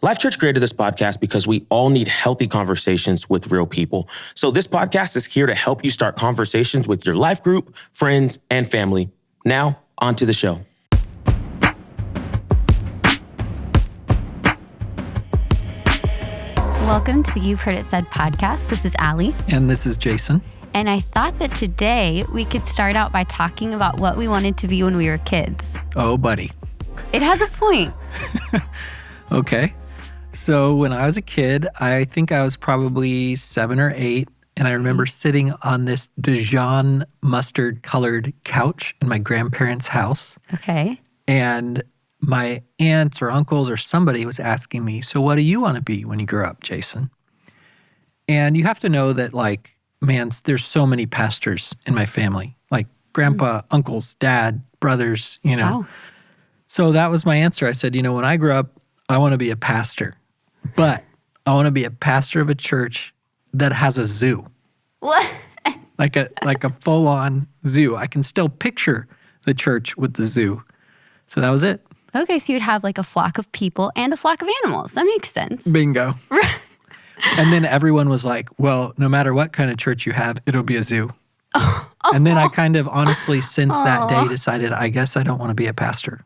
Life.Church created this podcast because we all need healthy conversations with real people. So this podcast is here to help you start conversations with your life group, friends, and family. Now, on to the show. Welcome to the You've Heard It Said podcast. This is Allie. And this is Jason. And I thought that today we could start out by talking about what we wanted to be when we were kids. Oh, buddy. It has a point. Okay. So when I was a kid, I think I was probably 7 or 8. And I remember sitting on this Dijon mustard colored couch in my grandparents' house. Okay. And my aunts or uncles or somebody was asking me, so what do you want to be when you grow up, Jason? And you have to know that, like, man, there's so many pastors in my family, like grandpa, uncles, dad, brothers, you know. Wow. So that was my answer. I said, when I grow up, I want to be a pastor, but I want to be a pastor of a church that has a zoo. What? Like a full-on zoo. I can still picture the church with the zoo. So that was it. Okay, so you'd have like a flock of people and a flock of animals. That makes sense. Bingo. And then everyone was like, well, no matter what kind of church you have, it'll be a zoo. And then I kind of honestly, since that day, decided I guess I don't want to be a pastor.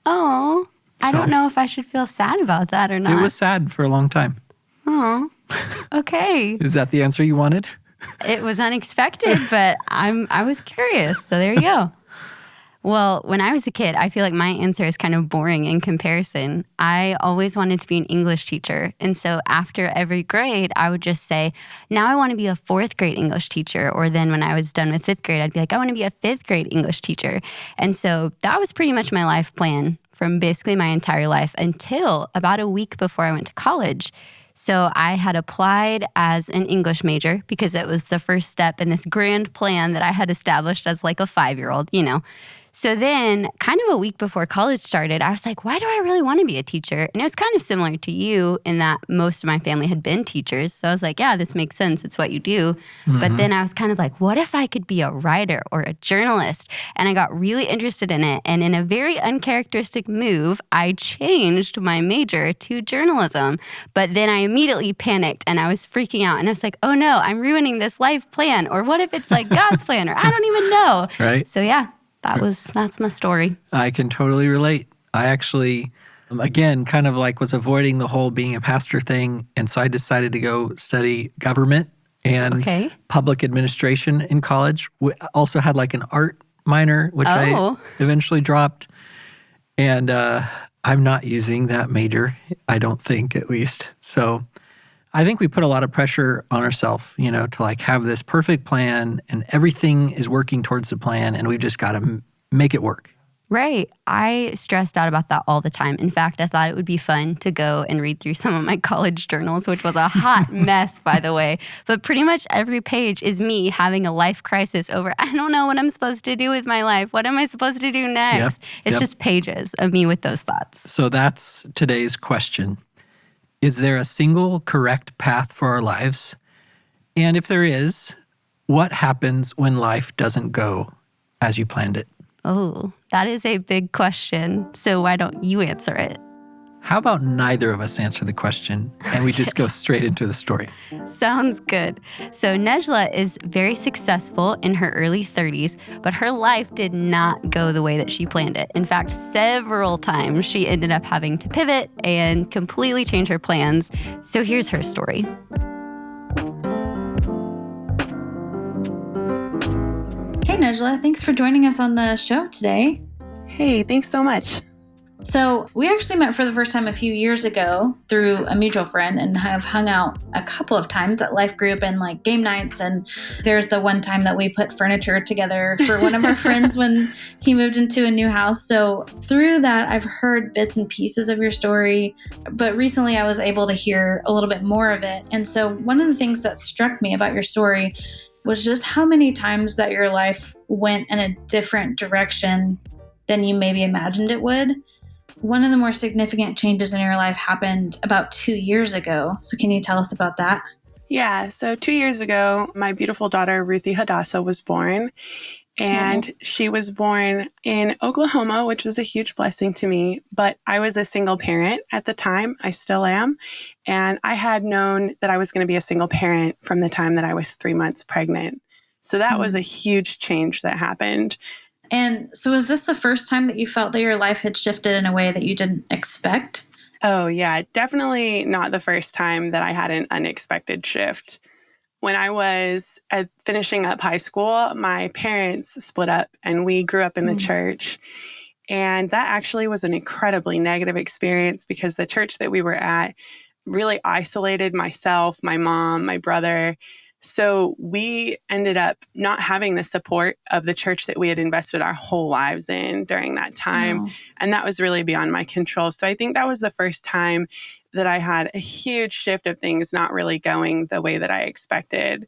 Oh, I don't know if I should feel sad about that or not. It was sad for a long time. Oh, okay. Is that the answer you wanted? It was unexpected, but I was curious. So there you go. Well, when I was a kid, I feel like my answer is kind of boring in comparison. I always wanted to be an English teacher. And so after every grade, I would just say, now I want to be a 4th grade English teacher. Or then when I was done with 5th grade, I'd be like, I want to be a 5th grade English teacher. And so that was pretty much my life plan from basically my entire life until about a week before I went to college. So I had applied as an English major because it was the first step in this grand plan that I had established as like a 5-year-old, So then kind of a week before college started, I was like, why do I really want to be a teacher? And it was kind of similar to you in that most of my family had been teachers. So I was like, yeah, this makes sense. It's what you do. Mm-hmm. But then I was kind of like, what if I could be a writer or a journalist? And I got really interested in it. And in a very uncharacteristic move, I changed my major to journalism. But then I immediately panicked and I was freaking out. And I was like, oh no, I'm ruining this life plan. Or what if it's like God's plan? Or I don't even know. Right. So yeah. That's my story. I can totally relate. I actually, again, kind of like was avoiding the whole being a pastor thing. And so I decided to go study government and public administration in college. We also had like an art minor, which I eventually dropped. And I'm not using that major, I don't think, at least. So I think we put a lot of pressure on ourselves, to like have this perfect plan and everything is working towards the plan and we've just got to make it work. Right. I stressed out about that all the time. In fact, I thought it would be fun to go and read through some of my college journals, which was a hot mess, by the way. But pretty much every page is me having a life crisis over, I don't know what I'm supposed to do with my life. What am I supposed to do next? It's just pages of me with those thoughts. So that's today's question. Is there a single correct path for our lives? And if there is, what happens when life doesn't go as you planned it? Oh, that is a big question. So why don't you answer it? How about neither of us answer the question and we just go straight into the story? Sounds good. So Nejla is very successful in her early 30s, but her life did not go the way that she planned it. In fact, several times she ended up having to pivot and completely change her plans. So here's her story. Hey Nejla, thanks for joining us on the show today. Hey, thanks so much. So we actually met for the first time a few years ago through a mutual friend and have hung out a couple of times at LifeGroup and like game nights. And there's the one time that we put furniture together for one of our friends when he moved into a new house. So through that, I've heard bits and pieces of your story, but recently I was able to hear a little bit more of it. And so one of the things that struck me about your story was just how many times that your life went in a different direction than you maybe imagined it would. One of the more significant changes in your life happened about 2 years ago. So can you tell us about that? Yeah, so 2 years ago, my beautiful daughter, Ruthie Hadassah, was born. And she was born in Oklahoma, which was a huge blessing to me. But I was a single parent at the time. I still am. And I had known that I was going to be a single parent from the time that I was 3 months pregnant. So that was a huge change that happened. And so was this the first time that you felt that your life had shifted in a way that you didn't expect? Oh, yeah. Definitely not the first time that I had an unexpected shift. When I was finishing up high school, my parents split up and we grew up in the church. And that actually was an incredibly negative experience because the church that we were at really isolated myself, my mom, my brother. So we ended up not having the support of the church that we had invested our whole lives in during that time. And that was really beyond my control. So I think that was the first time that I had a huge shift of things not really going the way that I expected.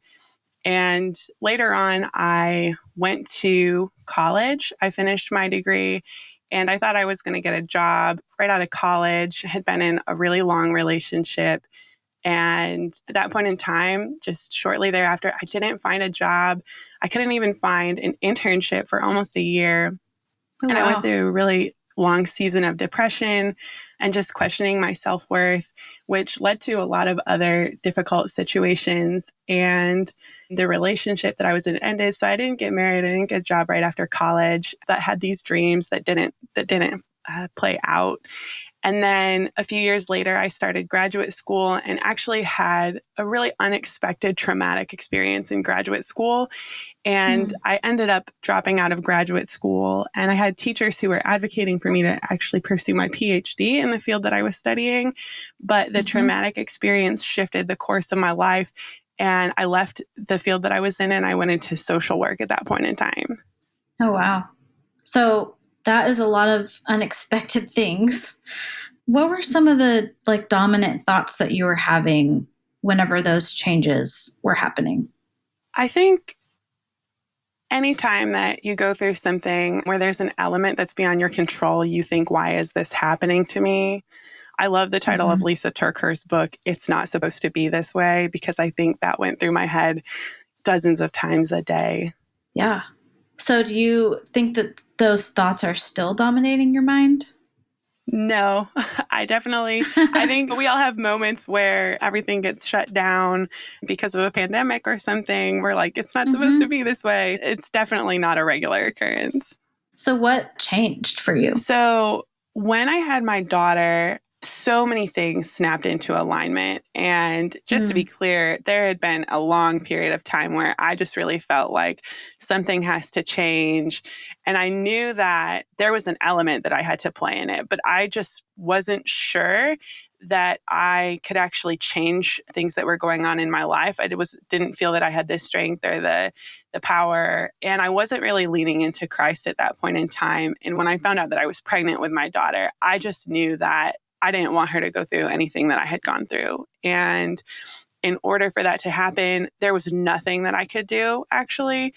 And later on, I went to college. I finished my degree and I thought I was going to get a job right out of college. I had been in a really long relationship. And at that point in time, just shortly thereafter, I didn't find a job. I couldn't even find an internship for almost a year. And I went through a really long season of depression and just questioning my self-worth, which led to a lot of other difficult situations. And the relationship that I was in ended. So I didn't get married. I didn't get a job right after college. That had these dreams that didn't play out. And then a few years later, I started graduate school and actually had a really unexpected traumatic experience in graduate school. And I ended up dropping out of graduate school. And I had teachers who were advocating for me to actually pursue my PhD in the field that I was studying. But the traumatic experience shifted the course of my life. And I left the field that I was in and I went into social work at that point in time. Oh, wow. So that is a lot of unexpected things. What were some of the dominant thoughts that you were having whenever those changes were happening? I think anytime that you go through something where there's an element that's beyond your control, you think, why is this happening to me? I love the title of Lisa TerKeurst's book, It's Not Supposed to Be This Way, because I think that went through my head dozens of times a day. Yeah. So do you think that those thoughts are still dominating your mind? No, I think we all have moments where everything gets shut down because of a pandemic or something. We're like, it's not supposed to be this way. It's definitely not a regular occurrence. So what changed for you? So when I had my daughter, so many things snapped into alignment. And just to be clear, there had been a long period of time where I just really felt like something has to change. And I knew that there was an element that I had to play in it, but I just wasn't sure that I could actually change things that were going on in my life. I didn't feel that I had the strength or the power. And I wasn't really leaning into Christ at that point in time. And when I found out that I was pregnant with my daughter, I just knew that I didn't want her to go through anything that I had gone through. And in order for that to happen, there was nothing that I could do actually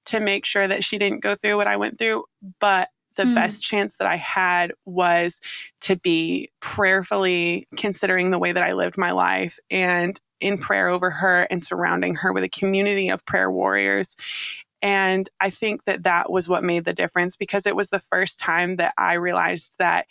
to make sure that she didn't go through what I went through. But the best chance that I had was to be prayerfully considering the way that I lived my life and in prayer over her and surrounding her with a community of prayer warriors. And I think that that was what made the difference, because it was the first time that I realized that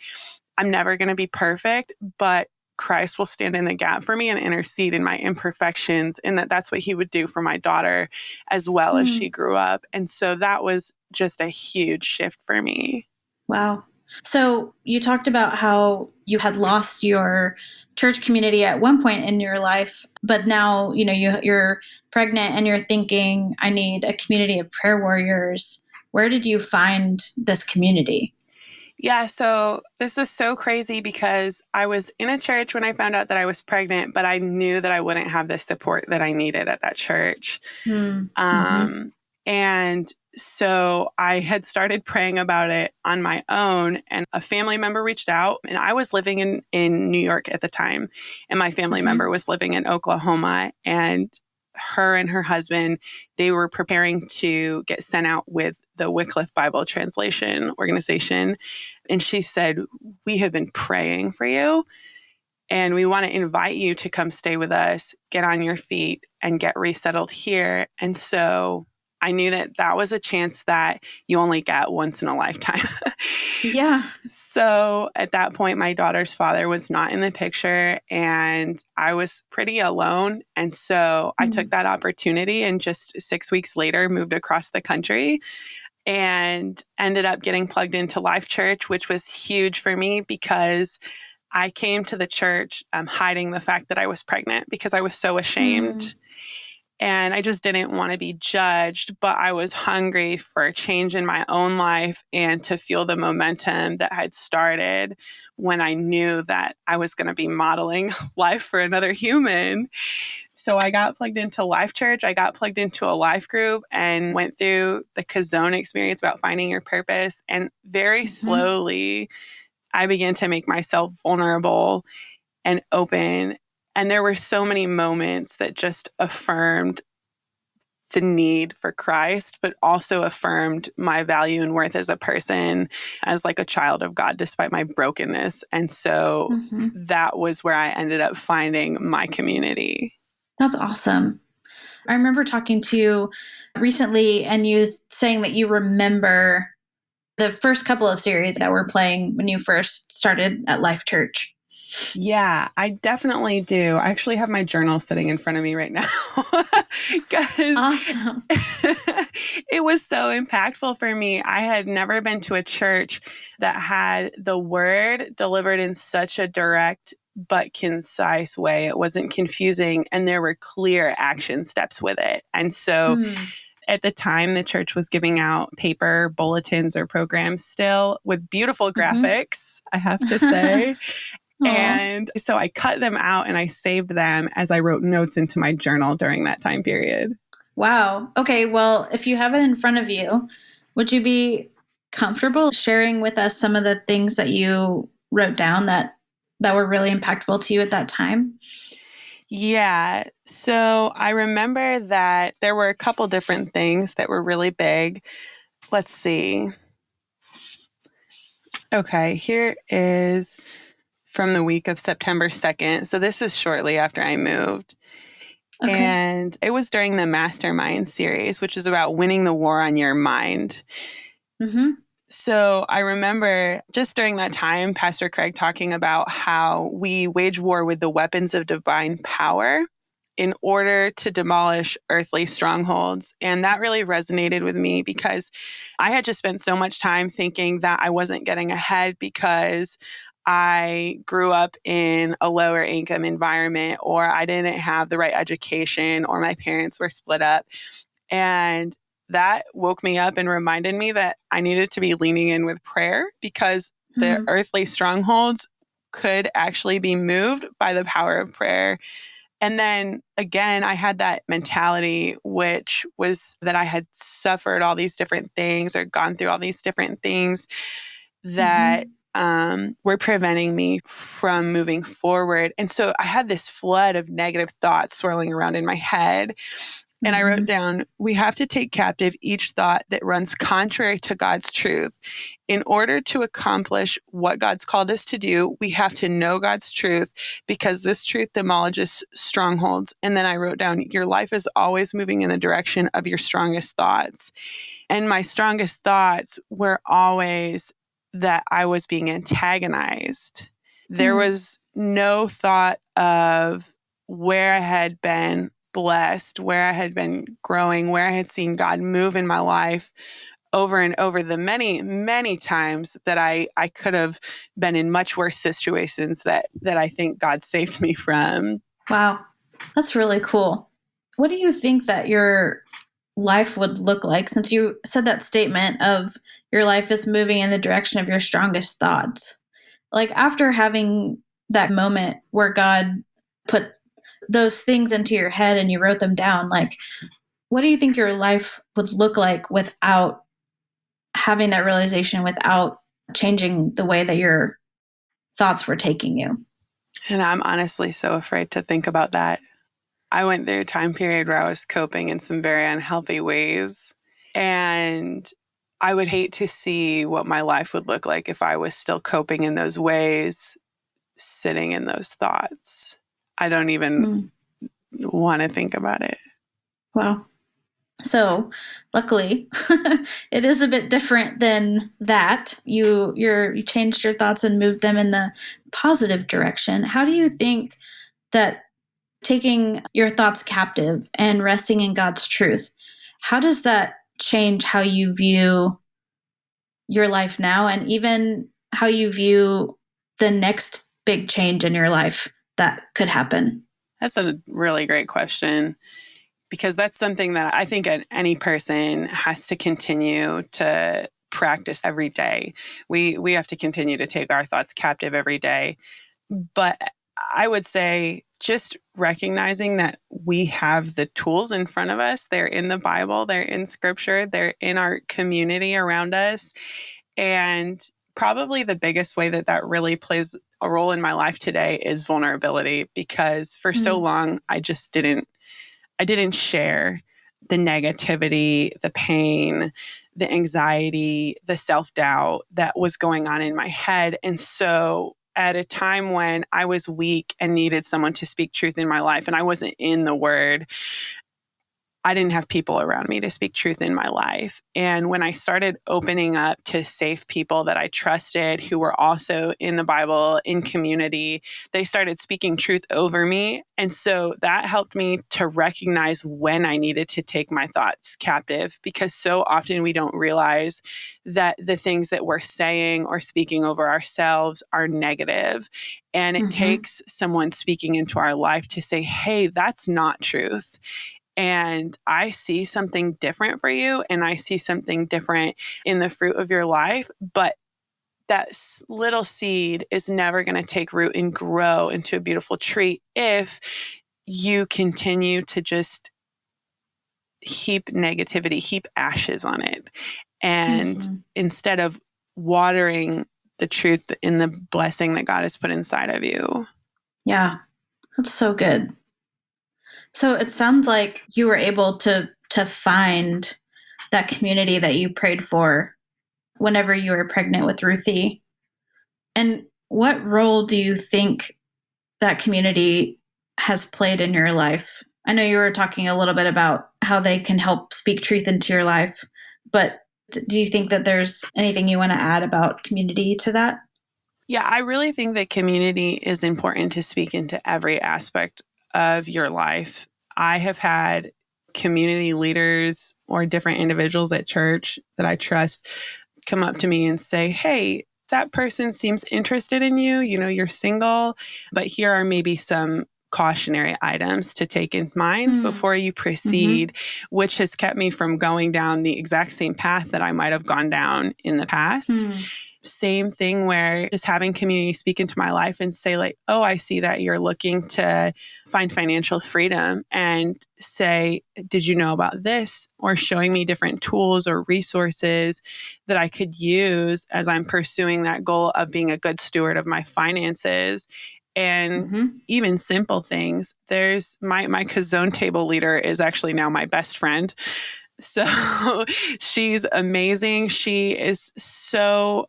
I'm never going to be perfect, but Christ will stand in the gap for me and intercede in my imperfections, and that's what he would do for my daughter as well as she grew up. And so that was just a huge shift for me. Wow. So you talked about how you had lost your church community at one point in your life, but now, you're pregnant and you're thinking, I need a community of prayer warriors. Where did you find this community? Yeah, so this was so crazy because I was in a church when I found out that I was pregnant, but I knew that I wouldn't have the support that I needed at that church. And so I had started praying about it on my own, and a family member reached out, and I was living in New York at the time, and my family member was living in Oklahoma, and her and her husband, they were preparing to get sent out with the Wycliffe Bible Translation Organization. And she said, we have been praying for you, and we want to invite you to come stay with us, get on your feet, and get resettled here. And so I knew that that was a chance that you only get once in a lifetime. Yeah. So at that point, my daughter's father was not in the picture and I was pretty alone. And so I took that opportunity and just 6 weeks later moved across the country and ended up getting plugged into Life.Church, which was huge for me because I came to the church hiding the fact that I was pregnant because I was so ashamed. And I just didn't want to be judged, but I was hungry for a change in my own life and to feel the momentum that had started when I knew that I was going to be modeling life for another human. So I got plugged into Life.Church. I got plugged into a life group and went through the Kazone experience about finding your purpose. And very slowly, I began to make myself vulnerable and open. And there were so many moments that just affirmed the need for Christ, but also affirmed my value and worth as a person, as like a child of God, despite my brokenness. And so that was where I ended up finding my community. That's awesome. I remember talking to you recently and you saying that you remember the first couple of series that were playing when you first started at Life.Church. Yeah, I definitely do. I actually have my journal sitting in front of me right now. Awesome. It was so impactful for me. I had never been to a church that had the word delivered in such a direct but concise way. It wasn't confusing and there were clear action steps with it. And so at the time, the church was giving out paper bulletins or programs still with beautiful graphics, I have to say. And so I cut them out and I saved them as I wrote notes into my journal during that time period. Wow. Okay. Well, if you have it in front of you, would you be comfortable sharing with us some of the things that you wrote down that were really impactful to you at that time? Yeah. So I remember that there were a couple different things that were really big. Let's see. Okay. Here is from the week of September 2nd. So this is shortly after I moved. Okay. And it was during the Mastermind series, which is about winning the war on your mind. So I remember just during that time, Pastor Craig talking about how we wage war with the weapons of divine power in order to demolish earthly strongholds. And that really resonated with me because I had just spent so much time thinking that I wasn't getting ahead because I grew up in a lower income environment, or I didn't have the right education, or my parents were split up. And that woke me up and reminded me that I needed to be leaning in with prayer because the earthly strongholds could actually be moved by the power of prayer. And then again, I had that mentality, which was that I had suffered all these different things or gone through all these different things that were preventing me from moving forward. And so I had this flood of negative thoughts swirling around in my head. And I wrote down, we have to take captive each thought that runs contrary to God's truth. In order to accomplish what God's called us to do, we have to know God's truth because this truth demolishes strongholds. And then I wrote down, your life is always moving in the direction of your strongest thoughts. And my strongest thoughts were always that I was being antagonized. There was no thought of where I had been blessed, where I had been growing, where I had seen God move in my life over and over the many, many times that I could have been in much worse situations that I think God saved me from. Wow. That's really cool. What do you think that your life would look like, since you said that statement of your life is moving in the direction of your strongest thoughts? Like after having that moment where God put those things into your head and you wrote them down, like what do you think your life would look like without having that realization, without changing the way that your thoughts were taking you? And I'm honestly so afraid to think about that. I went through a time period where I was coping in some very unhealthy ways. And I would hate to see what my life would look like if I was still coping in those ways, sitting in those thoughts. I don't even want to think about it. Wow. So luckily, it is a bit different than that. You changed your thoughts and moved them in the positive direction. How do you think that taking your thoughts captive and resting in God's truth, how does that change how you view your life now and even how you view the next big change in your life that could happen? That's a really great question, because that's something that I think any person has to continue to practice every day. We have to continue to take our thoughts captive every day. But I would say just recognizing that we have the tools in front of us. They're in the Bible, they're in scripture, they're in our community around us. And probably the biggest way that really plays a role in my life today is vulnerability, because for so long I didn't share the negativity, the pain, the anxiety, the self-doubt that was going on in my head. And so at a time when I was weak and needed someone to speak truth in my life, and I wasn't in the Word, I didn't have people around me to speak truth in my life. And when I started opening up to safe people that I trusted, who were also in the Bible, in community, they started speaking truth over me. And so that helped me to recognize when I needed to take my thoughts captive, because so often we don't realize that the things that we're saying or speaking over ourselves are negative. And it takes someone speaking into our life to say, hey, that's not truth. And I see something different for you, and I see something different in the fruit of your life. But that little seed is never going to take root and grow into a beautiful tree if you continue to just heap negativity, heap ashes on it. And instead of watering the truth in the blessing that God has put inside of you. Yeah, that's so good. So it sounds like you were able to find that community that you prayed for whenever you were pregnant with Ruthie. And what role do you think that community has played in your life? I know you were talking a little bit about how they can help speak truth into your life, but do you think that there's anything you want to add about community to that? Yeah, I really think that community is important to speak into every aspect of your life. I have had community leaders or different individuals at church that I trust come up to me and say, hey, that person seems interested in you. You know, you're single, but here are maybe some cautionary items to take in mind before you proceed, which has kept me from going down the exact same path that I might have gone down in the past. Same thing where just having community speak into my life and say like, oh, I see that you're looking to find financial freedom, and say, did you know about this? Or showing me different tools or resources that I could use as I'm pursuing that goal of being a good steward of my finances. And even simple things. There's my Kazone table leader is actually now my best friend. So she's amazing. She is so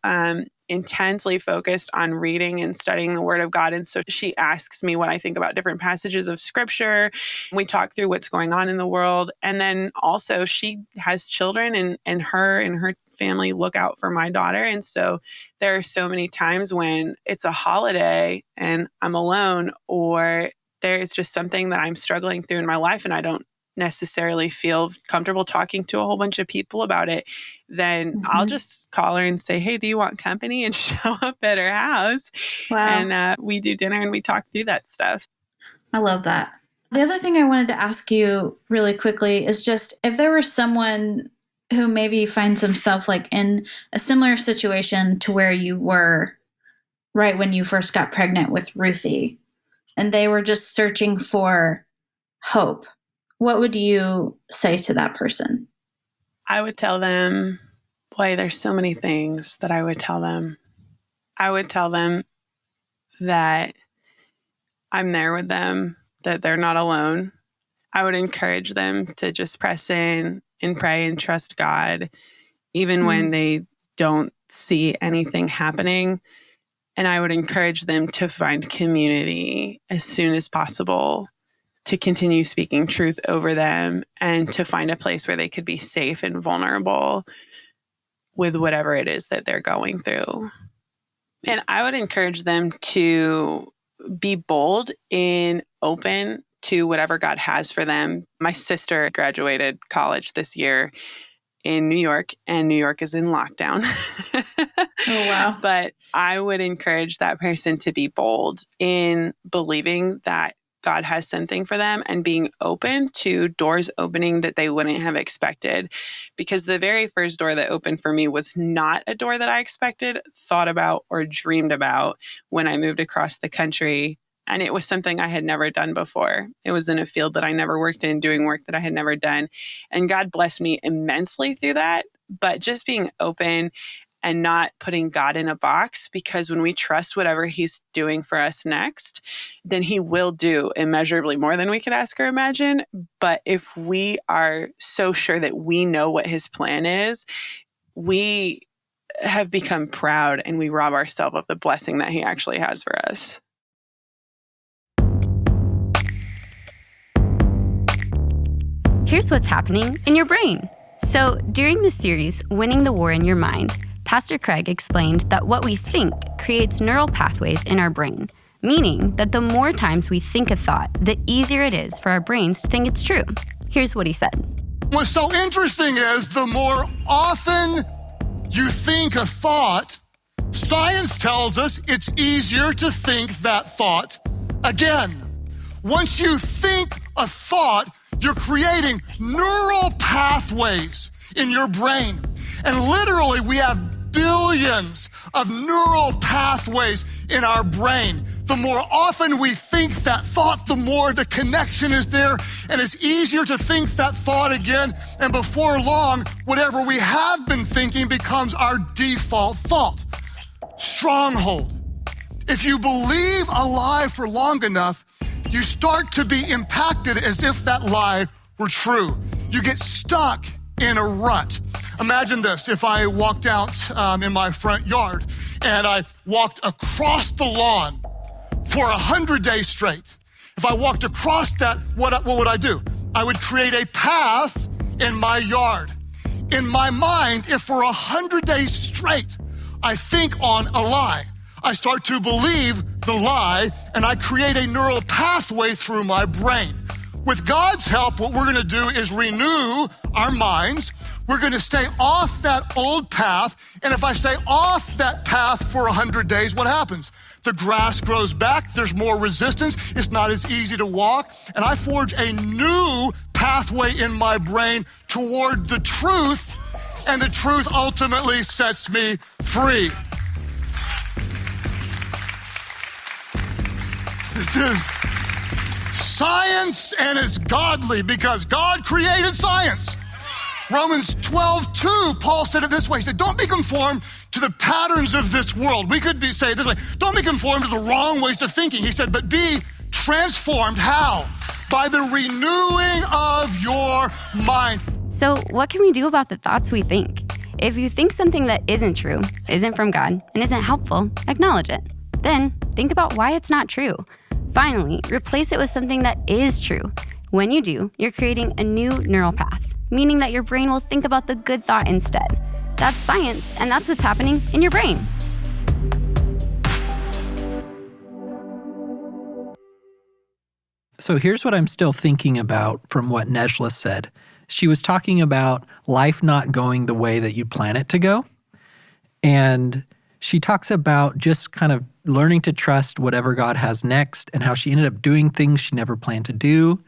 intensely focused on reading and studying the Word of God. And so she asks me what I think about different passages of Scripture. We talk through what's going on in the world. And then also she has children, and her family look out for my daughter. And so there are so many times when it's a holiday and I'm alone, or there is just something that I'm struggling through in my life and I don't necessarily feel comfortable talking to a whole bunch of people about it, then I'll just call her and say, hey, do you want company? And show up at her house. Wow. And we do dinner and we talk through that stuff. I love that. The other thing I wanted to ask you really quickly is just if there was someone who maybe finds themselves like in a similar situation to where you were right when you first got pregnant with Ruthie, and they were just searching for hope, what would you say to that person? I would tell them, boy, there's so many things that I would tell them. I would tell them that I'm there with them, that they're not alone. I would encourage them to just press in and pray and trust God, even when they don't see anything happening. And I would encourage them to find community as soon as possible. to continue speaking truth over them and to find a place where they could be safe and vulnerable with whatever it is that they're going through. And I would encourage them to be bold and open to whatever God has for them. My sister graduated college this year in New York, and New York is in lockdown. Oh, wow. But I would encourage that person to be bold in believing that God has something for them and being open to doors opening that they wouldn't have expected. Because the very first door that opened for me was not a door that I expected, thought about, or dreamed about when I moved across the country. And it was something I had never done before. It was in a field that I never worked in, doing work that I had never done. And God blessed me immensely through that. But just being open and not putting God in a box, because when we trust whatever he's doing for us next, then he will do immeasurably more than we could ask or imagine. But if we are so sure that we know what his plan is, we have become proud and we rob ourselves of the blessing that he actually has for us. Here's what's happening in your brain. So during the series, Winning the War in Your Mind, Pastor Craig explained that what we think creates neural pathways in our brain, meaning that the more times we think a thought, the easier it is for our brains to think it's true. Here's what he said. What's so interesting is the more often you think a thought, science tells us it's easier to think that thought again. Once you think a thought, you're creating neural pathways in your brain. And literally, we have billions of neural pathways in our brain. The more often we think that thought, the more the connection is there, and it's easier to think that thought again. And before long, whatever we have been thinking becomes our default thought. Stronghold. If you believe a lie for long enough, you start to be impacted as if that lie were true. You get stuck in a rut. Imagine this, if I walked out in my front yard and I walked across the lawn for 100 days straight. If I walked across that, what would I do? I would create a path in my yard. In my mind, if for 100 days straight, I think on a lie, I start to believe the lie, and I create a neural pathway through my brain. With God's help, what we're gonna do is renew our minds. We're gonna stay off that old path, and if I stay off that path for 100 days, what happens? The grass grows back, there's more resistance, it's not as easy to walk, and I forge a new pathway in my brain toward the truth, and the truth ultimately sets me free. This is science, and it's godly because God created science. Romans 12:2, Paul said it this way. He said, don't be conformed to the patterns of this world. We could say it this way, don't be conformed to the wrong ways of thinking. He said, but be transformed. How? By the renewing of your mind. So what can we do about the thoughts we think? If you think something that isn't true, isn't from God, and isn't helpful, acknowledge it. Then think about why it's not true. Finally, replace it with something that is true. When you do, you're creating a new neural path, meaning that your brain will think about the good thought instead. That's science, and that's what's happening in your brain. So here's what I'm still thinking about from what Nejla said. She was talking about life not going the way that you plan it to go. And she talks about just kind of learning to trust whatever God has next and how she ended up doing things she never planned to do.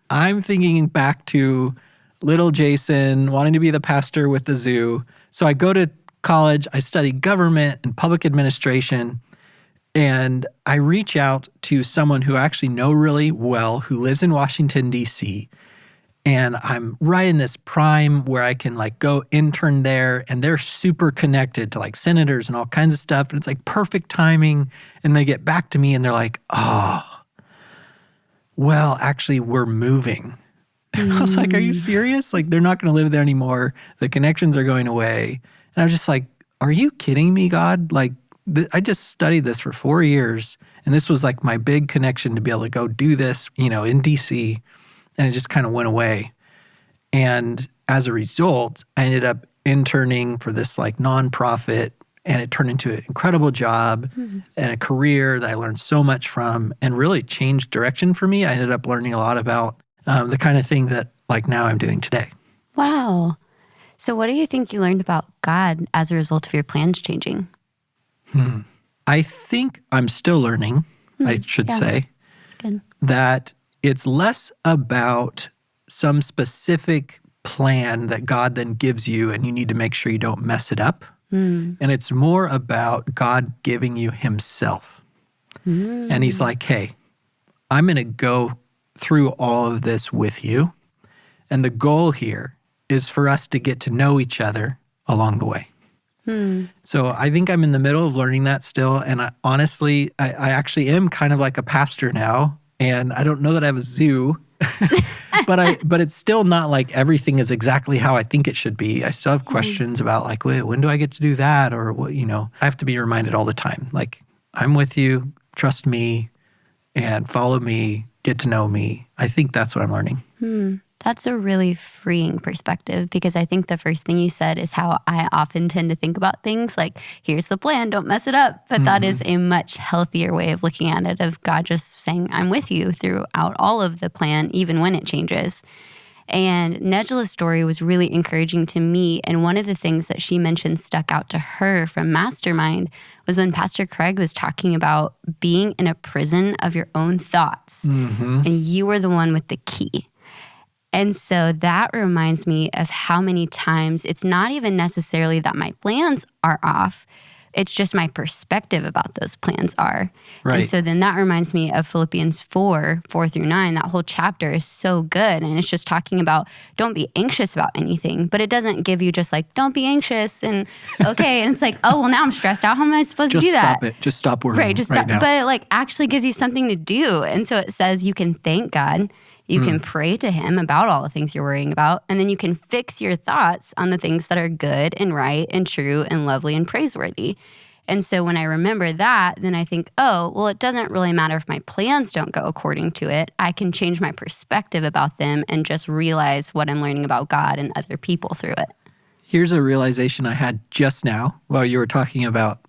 I'm thinking back to little Jason wanting to be the pastor with the zoo. So I go to college, I study government and public administration, and I reach out to someone who I actually know really well who lives in Washington, D.C., and I'm right in this prime where I can go intern there, and they're super connected to senators and all kinds of stuff. And it's perfect timing. And they get back to me and they're like, oh, well, actually we're moving. And I was like, are you serious? They're not going to live there anymore. The connections are going away. And I was just like, are you kidding me, God? I just studied this for 4 years And this was like my big connection to be able to go do this, in DC. And it just kind of went away. And as a result, I ended up interning for this like nonprofit, and it turned into an incredible job and a career that I learned so much from and really changed direction for me. I ended up learning a lot about the kind of thing that like now I'm doing today. Wow. So what do you think you learned about God as a result of your plans changing? I think I'm still learning, I should say. That's good. That it's less about some specific plan that God then gives you and you need to make sure you don't mess it up. And it's more about God giving you himself. And he's like, hey, I'm going to go through all of this with you. And the goal here is for us to get to know each other along the way. So I think I'm in the middle of learning that still. And I actually am kind of like a pastor now. And I don't know that I have a zoo, but it's still not like everything is exactly how I think it should be. I still have questions about like, wait, when do I get to do that? Or what, I have to be reminded all the time. Like, I'm with you, trust me, and follow me, get to know me. I think that's what I'm learning. That's a really freeing perspective, because I think the first thing you said is how I often tend to think about things, like, here's the plan, don't mess it up. But that is a much healthier way of looking at it, of God just saying, I'm with you throughout all of the plan, even when it changes. And Nejla's story was really encouraging to me. And one of the things that she mentioned stuck out to her from Mastermind was when Pastor Craig was talking about being in a prison of your own thoughts. And you were the one with the key. And so that reminds me of how many times it's not even necessarily that my plans are off. It's just my perspective about those plans are. Right. And so then that reminds me of Philippians 4:4-9. That whole chapter is so good. And it's just talking about don't be anxious about anything. But it doesn't give you just like, don't be anxious and okay. And it's like, oh, well, now I'm stressed out. How am I supposed to do that? Just stop it. Just stop worrying Right, just stop. now. But it like actually gives you something to do. And so it says you can thank God. You can pray to him about all the things you're worrying about, and then you can fix your thoughts on the things that are good and right and true and lovely and praiseworthy. And so when I remember that, then I think, oh, well, it doesn't really matter if my plans don't go according to it. I can change my perspective about them and just realize what I'm learning about God and other people through it. Here's a realization I had just now while you were talking about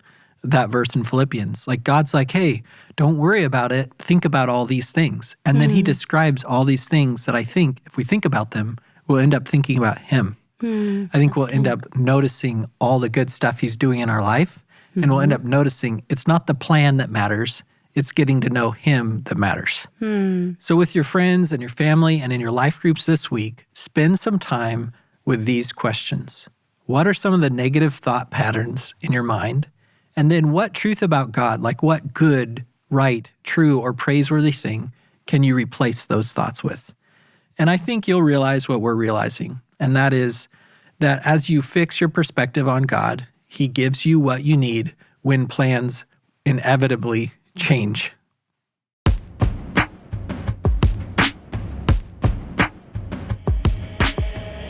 that verse in Philippians. Like, God's like, hey, don't worry about it. Think about all these things. And then he describes all these things that I think, if we think about them, we'll end up thinking about him. I think we'll end up noticing all the good stuff he's doing in our life. And we'll end up noticing it's not the plan that matters. It's getting to know him that matters. So with your friends and your family and in your life groups this week, spend some time with these questions. What are some of the negative thought patterns in your mind? And then what truth about God, like what good, right, true, or praiseworthy thing can you replace those thoughts with? And I think you'll realize what we're realizing. And that is that as you fix your perspective on God, he gives you what you need when plans inevitably change.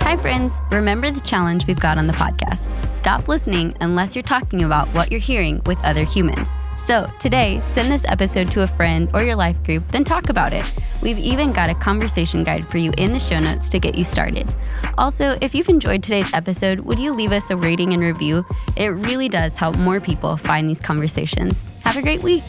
Hi, friends. Remember the challenge we've got on the podcast. Stop listening unless you're talking about what you're hearing with other humans. So today, send this episode to a friend or your life group, then talk about it. We've even got a conversation guide for you in the show notes to get you started. Also, if you've enjoyed today's episode, would you leave us a rating and review? It really does help more people find these conversations. Have a great week.